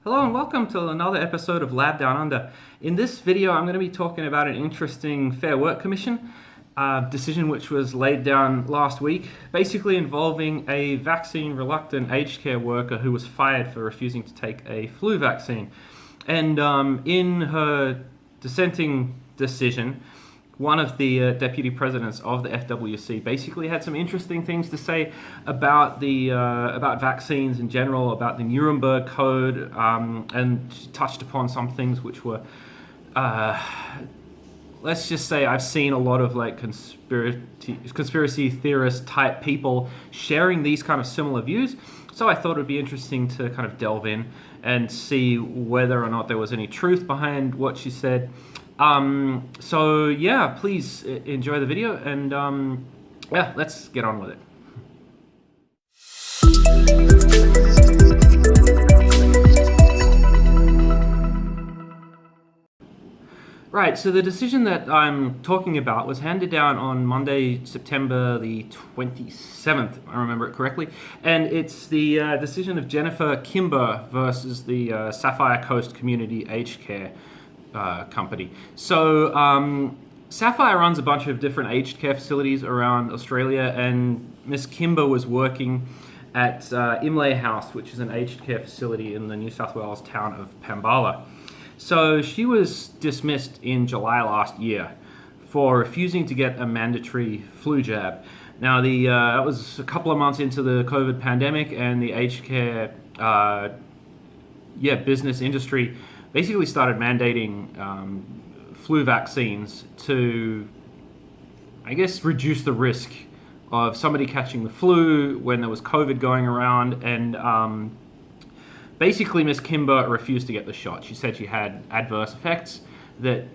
Hello and welcome to another episode of Lab Down Under. In this video I'm going to be talking about an interesting Fair Work Commission decision which was laid down last week, basically involving a vaccine-reluctant aged care worker who was fired for refusing to take a flu vaccine. And in her dissenting decision, one of the deputy presidents of the FWC basically had some interesting things to say about about vaccines in general, about the Nuremberg Code, and she touched upon some things which were, let's just say, I've seen a lot of like conspiracy theorist type people sharing these kind of similar views. So I thought it would be interesting to kind of delve in and see whether or not there was any truth behind what she said. So yeah, please enjoy the video and yeah, let's get on with it. Right, so the decision that I'm talking about was handed down on Monday, September the 27th, if I remember it correctly, and it's the decision of Jennifer Kimber versus the Sapphire Coast Community Aged Care company. So Sapphire runs a bunch of different aged care facilities around Australia, and Miss Kimber was working at Imlay House, which is an aged care facility in the New South Wales town of Pambala. So she was dismissed in July last year for refusing to get a mandatory flu jab. Now that was a couple of months into the COVID pandemic, and the aged care business industry basically started mandating flu vaccines to, I guess, reduce the risk of somebody catching the flu when there was COVID going around. And basically, Ms. Kimber refused to get the shot. She said she had adverse effects that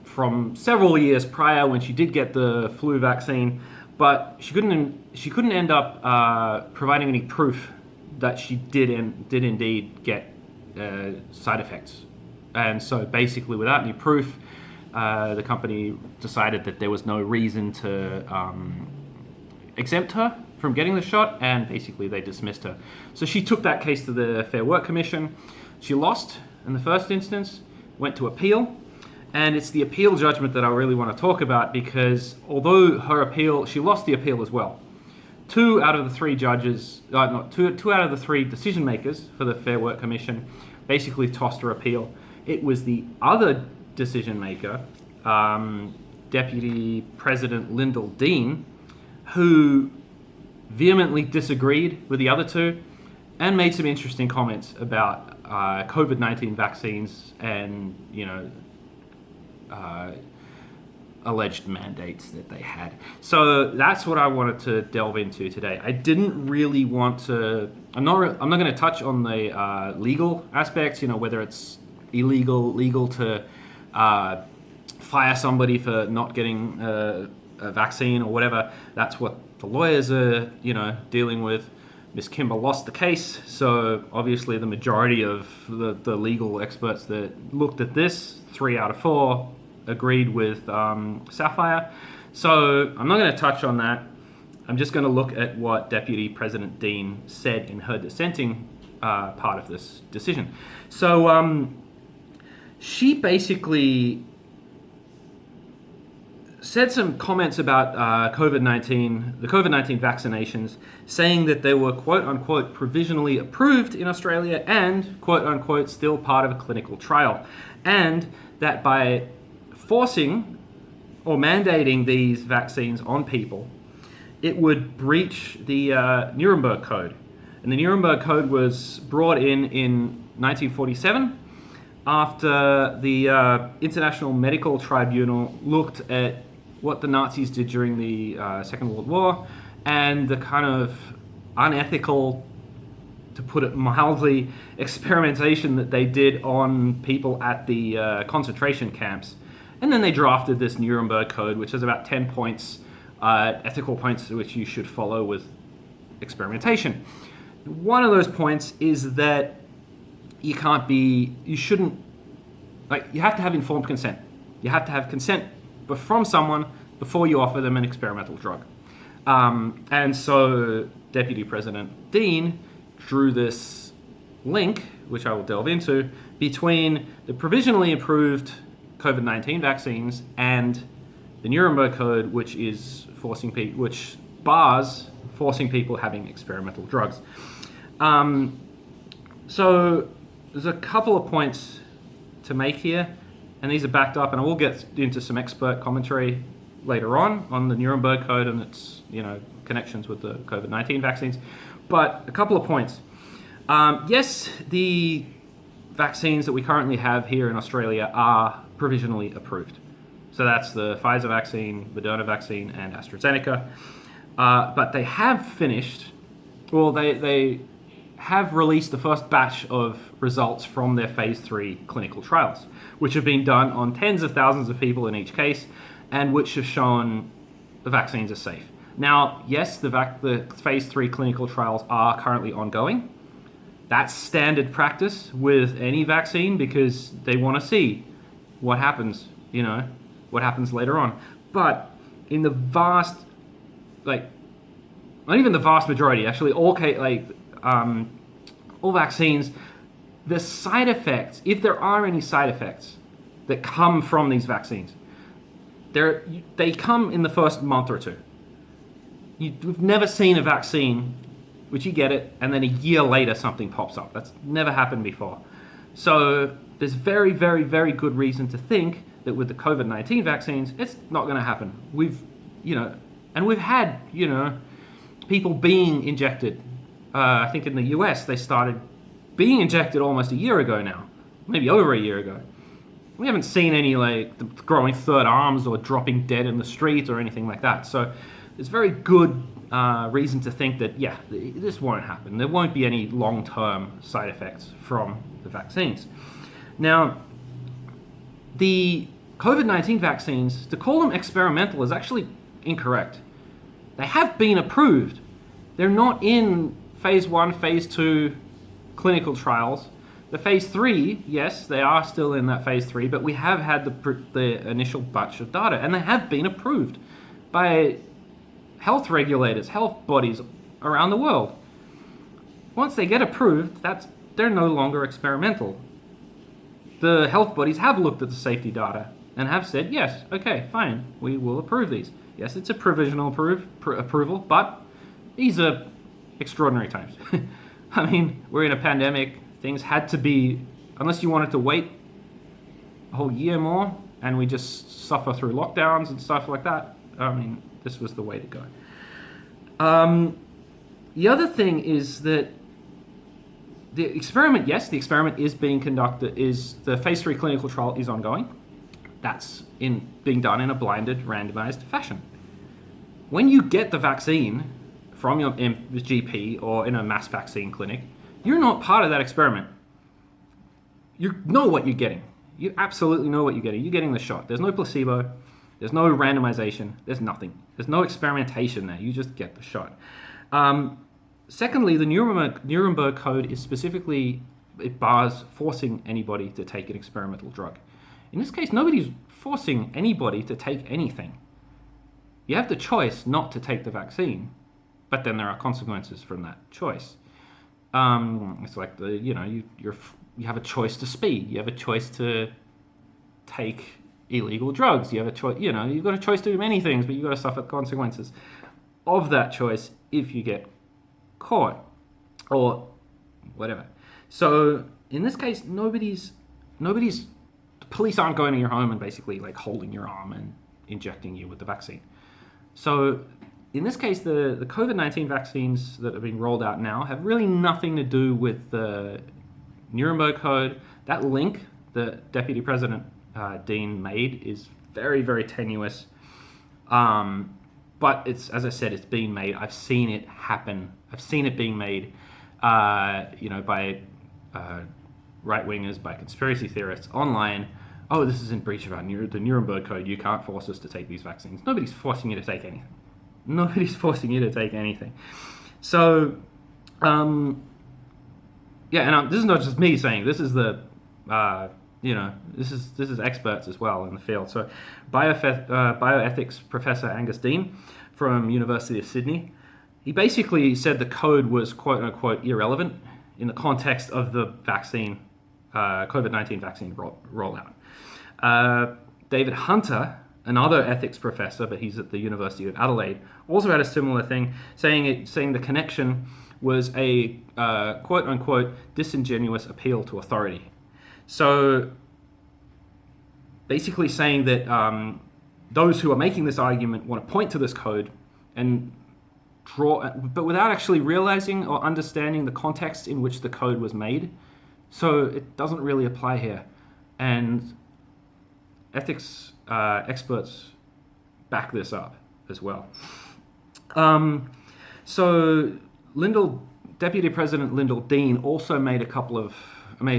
from several years prior when she did get the flu vaccine, but she couldn't end up providing any proof that she did indeed get side effects. And so basically, without any proof, the company decided that there was no reason to exempt her from getting the shot, and basically they dismissed her. So she took that case to the Fair Work Commission. She lost in the first instance, went to appeal, and it's the appeal judgment that I really want to talk about, because although she lost the appeal as well. Two out of the three decision makers for the Fair Work Commission basically tossed her appeal. It was the other decision maker, Deputy President Lyndall Dean, who vehemently disagreed with the other two and made some interesting comments about COVID-19 vaccines and, alleged mandates that they had. So that's what I wanted to delve into today. I didn't really want to. I'm not going to touch on the legal aspects. Whether it's legal to fire somebody for not getting a vaccine or whatever. That's what the lawyers are, dealing with. Ms. Kimber lost the case, so obviously the majority of the legal experts that looked at this, 3 out of 4, agreed with Sapphire. So I'm not going to touch on that. I'm just going to look at what Deputy President Dean said in her dissenting part of this decision. So she basically said some comments about COVID-19, the COVID-19 vaccinations, saying that they were quote-unquote provisionally approved in Australia and quote-unquote still part of a clinical trial, and that by forcing or mandating these vaccines on people, it would breach the Nuremberg Code. And the Nuremberg Code was brought in 1947 after the International Medical Tribunal looked at what the Nazis did during the Second World War and the kind of unethical, to put it mildly, experimentation that they did on people at the concentration camps. And then they drafted this Nuremberg Code, which has about 10 points, ethical points which you should follow with experimentation. One of those points is that you have to have informed consent. You have to have consent from someone before you offer them an experimental drug. And so Deputy President Dean drew this link which I will delve into, between the provisionally approved COVID-19 vaccines and the Nuremberg Code, which is which bars forcing people having experimental drugs. So there's a couple of points to make here, and these are backed up, and I will get into some expert commentary later on the Nuremberg Code and its connections with the COVID-19 vaccines. But a couple of points. Yes, the vaccines that we currently have here in Australia are provisionally approved. So that's the Pfizer vaccine, Moderna vaccine, and AstraZeneca. But they have finished, they have released the first batch of results from their phase 3 clinical trials, which have been done on tens of thousands of people in each case, and which have shown the vaccines are safe. Now, yes, the phase 3 clinical trials are currently ongoing. That's standard practice with any vaccine because they want to see what happens, what happens later on. But in the vast, not even the vast majority, actually, all vaccines, the side effects, if there are any side effects that come from these vaccines, they come in the first month or two. We've never seen a vaccine which you get it, and then a year later something pops up. That's never happened before. So there's very, very, very good reason to think that with the COVID-19 vaccines, it's not going to happen. We've had, people being injected. I think in the US, they started being injected almost a year ago now, maybe over a year ago. We haven't seen any growing third arms or dropping dead in the street or anything like that. So there's very good reason to think that, this won't happen. There won't be any long-term side effects from the vaccines. Now, the COVID-19 vaccines, to call them experimental is actually incorrect. They have been approved. They're not in phase 1, phase 2 clinical trials. The phase 3, yes, they are still in that phase 3, but we have had the initial batch of data, and they have been approved by health regulators, health bodies around the world. Once they get approved, they're no longer experimental. The health bodies have looked at the safety data and have said, yes, okay, fine, we will approve these. Yes, it's a provisional approval, but these are extraordinary times. I mean, we're in a pandemic. Things had to be, unless you wanted to wait a whole year more and we just suffer through lockdowns and stuff like that, I mean, this was the way to go. The other thing is that the experiment is being conducted, the phase 3 clinical trial is ongoing. That's being done in a blinded, randomized fashion. When you get the vaccine from your GP or in a mass vaccine clinic, you're not part of that experiment. You know what you're getting. You absolutely know what you're getting. You're getting the shot. There's no placebo. There's no randomization. There's nothing. There's no experimentation there. You just get the shot. Secondly, the Nuremberg Code is it bars forcing anybody to take an experimental drug. In this case, nobody's forcing anybody to take anything. You have the choice not to take the vaccine, but then there are consequences from that choice. It's like you have a choice to speed. You have a choice to take illegal drugs. You have a choice. You've got a choice to do many things, but you've got to suffer the consequences of that choice if you get caught or whatever. So in this case, the police aren't going to your home and basically holding your arm and injecting you with the vaccine. So in this case, the COVID-19 vaccines that are being rolled out now have really nothing to do with the Nuremberg Code. That link that Deputy President Dean made is very, very tenuous. But it's, as I said, it's being made. I've seen it happen. I've seen it being made, by right-wingers, by conspiracy theorists online. Oh, this is in breach of the Nuremberg Code. You can't force us to take these vaccines. Nobody's forcing you to take anything. Nobody's forcing you to take anything. So, and this is not just me saying. This is this is experts as well in the field. So, bioethics professor Angus Dean from University of Sydney, he basically said the code was quote unquote irrelevant in the context of the vaccine, COVID-19 vaccine rollout. David Hunter, another ethics professor, but he's at the University of Adelaide, also had a similar thing, saying the connection was a quote-unquote disingenuous appeal to authority. So basically saying that those who are making this argument want to point to this code and draw, but without actually realizing or understanding the context in which the code was made. So it doesn't really apply here. And ethics experts back this up as well. So Deputy President Lyndall Dean also made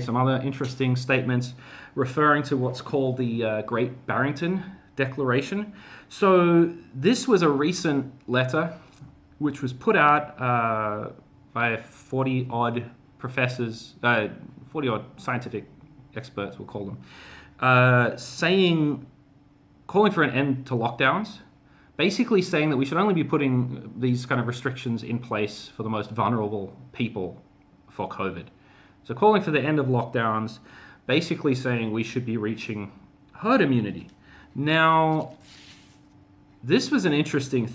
some other interesting statements referring to what's called the Great Barrington Declaration. So this was a recent letter which was put out by 40-odd professors, 40-odd scientific experts, we'll call them, calling for an end to lockdowns, basically saying that we should only be putting these kind of restrictions in place for the most vulnerable people for COVID. So calling for the end of lockdowns, basically saying we should be reaching herd immunity. Now, this was an interesting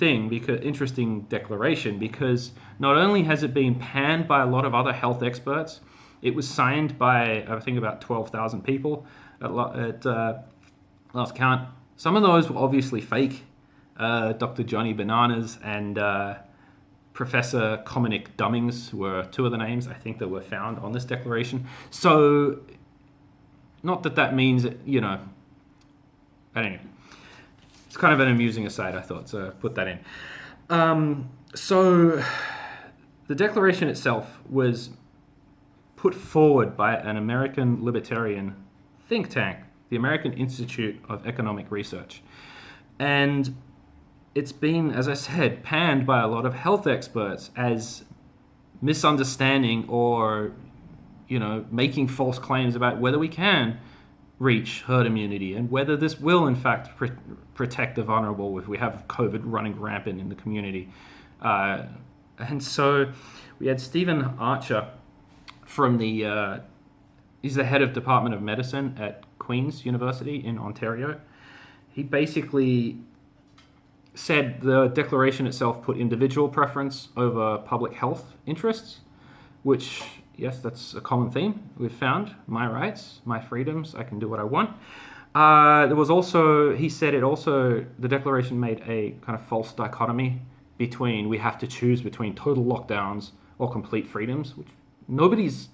declaration, because not only has it been panned by a lot of other health experts, it was signed by, I think, about 12,000 people at last count. Some of those were obviously fake. Dr. Johnny Bananas and Professor Cominic Dummings were two of the names, I think, that were found on this declaration. So, not that means, I don't know. It's kind of an amusing aside, I thought, so put that in. So, the declaration itself was put forward by an American libertarian think tank, the American Institute of Economic Research. And it's been, as I said, panned by a lot of health experts as misunderstanding or, making false claims about whether we can reach herd immunity and whether this will, in fact, protect the vulnerable if we have COVID running rampant in the community. And so we had Stephen Archer from he's the head of Department of Medicine at Queen's University in Ontario. He basically said the declaration itself put individual preference over public health interests, which, yes, that's a common theme we've found. My rights, my freedoms, I can do what I want. There was also, he said the declaration made a kind of false dichotomy between, we have to choose between total lockdowns or complete freedoms, which nobody's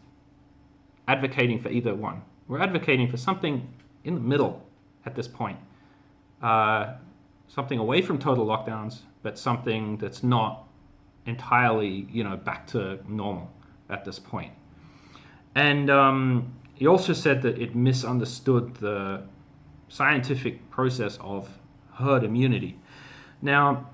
advocating for either one. We're advocating for something in the middle at this point. Something away from total lockdowns, but something that's not entirely, back to normal at this point. And he also said that it misunderstood the scientific process of herd immunity. Now,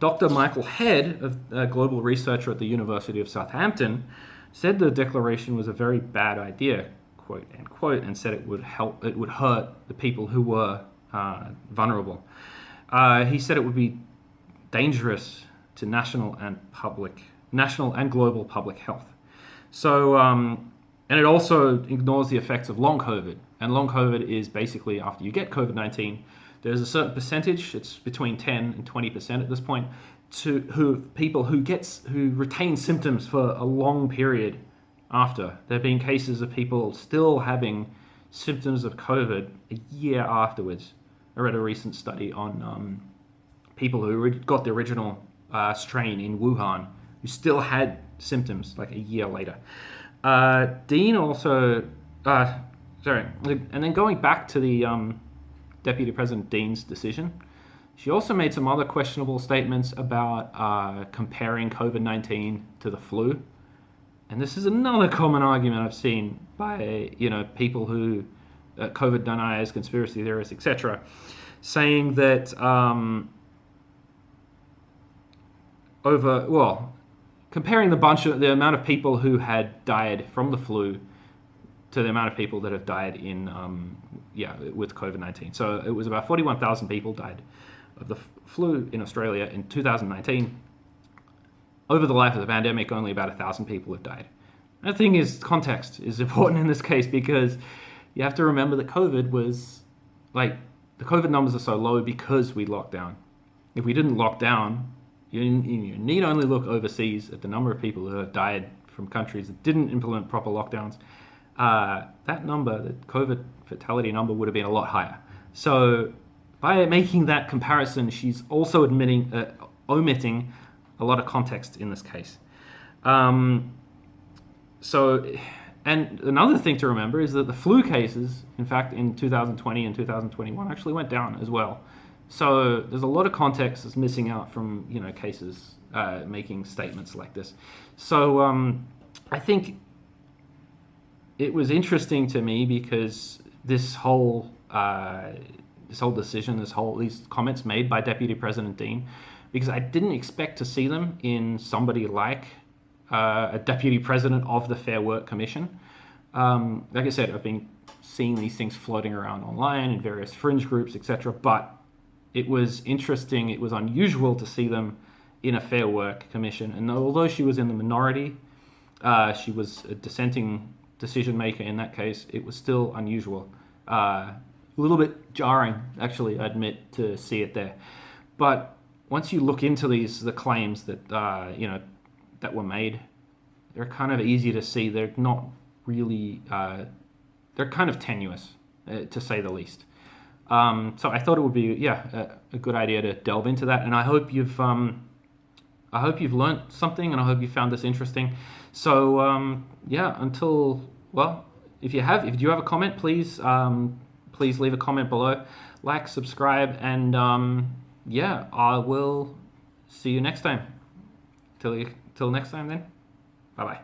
Dr. Michael Head, a global researcher at the University of Southampton, said the declaration was a very bad idea, quote unquote, and said it would hurt the people who were vulnerable. He said it would be dangerous to national and global public health. So, and it also ignores the effects of long COVID. And long COVID is basically after you get COVID-19, there's a certain percentage, it's between 10 and 20% at this point, people who retain symptoms for a long period after. There have been cases of people still having symptoms of COVID a year afterwards. I read a recent study on people who got the original strain in Wuhan who still had symptoms like a year later. Dean also, and then going back to the Deputy President Dean's decision, she also made some other questionable statements about comparing COVID-19 to the flu. And this is another common argument I've seen by, people who, COVID deniers, conspiracy theorists, etc., saying that comparing the amount of people who had died from the flu to the amount of people that have died with COVID-19. So it was about 41,000 people died of the flu in Australia in 2019. Over the life of the pandemic, only about 1,000 people have died. The thing is, context is important in this case, because you have to remember that COVID was, like, the COVID numbers are so low because we locked down. If we didn't lock down, you need only look overseas at the number of people who have died from countries that didn't implement proper lockdowns. That number, the COVID fatality number, would have been a lot higher. So by making that comparison, she's also omitting a lot of context in this case. And another thing to remember is that the flu cases, in fact, in 2020 and 2021 actually went down as well. So there's a lot of context that's missing out from, cases making statements like this. So I think it was interesting to me because this whole decision, these comments made by Deputy President Dean, because I didn't expect to see them in somebody like a Deputy President of the Fair Work Commission. Like I said, I've been seeing these things floating around online in various fringe groups, etc. But it was interesting, it was unusual to see them in a Fair Work Commission. And although she was in the minority, she was a dissenting decision maker in that case, it was still unusual. A little bit jarring, actually, I admit, to see it there. But once you look into the claims that, that were made, they're kind of easy to see. They're not really, they're kind of tenuous, to say the least. So I thought it would be, a good idea to delve into that. And I hope you've learned something, and I hope you found this interesting. So, if you have a comment, please leave a comment below, like, subscribe, and I will see you next time. Till next time then, bye-bye.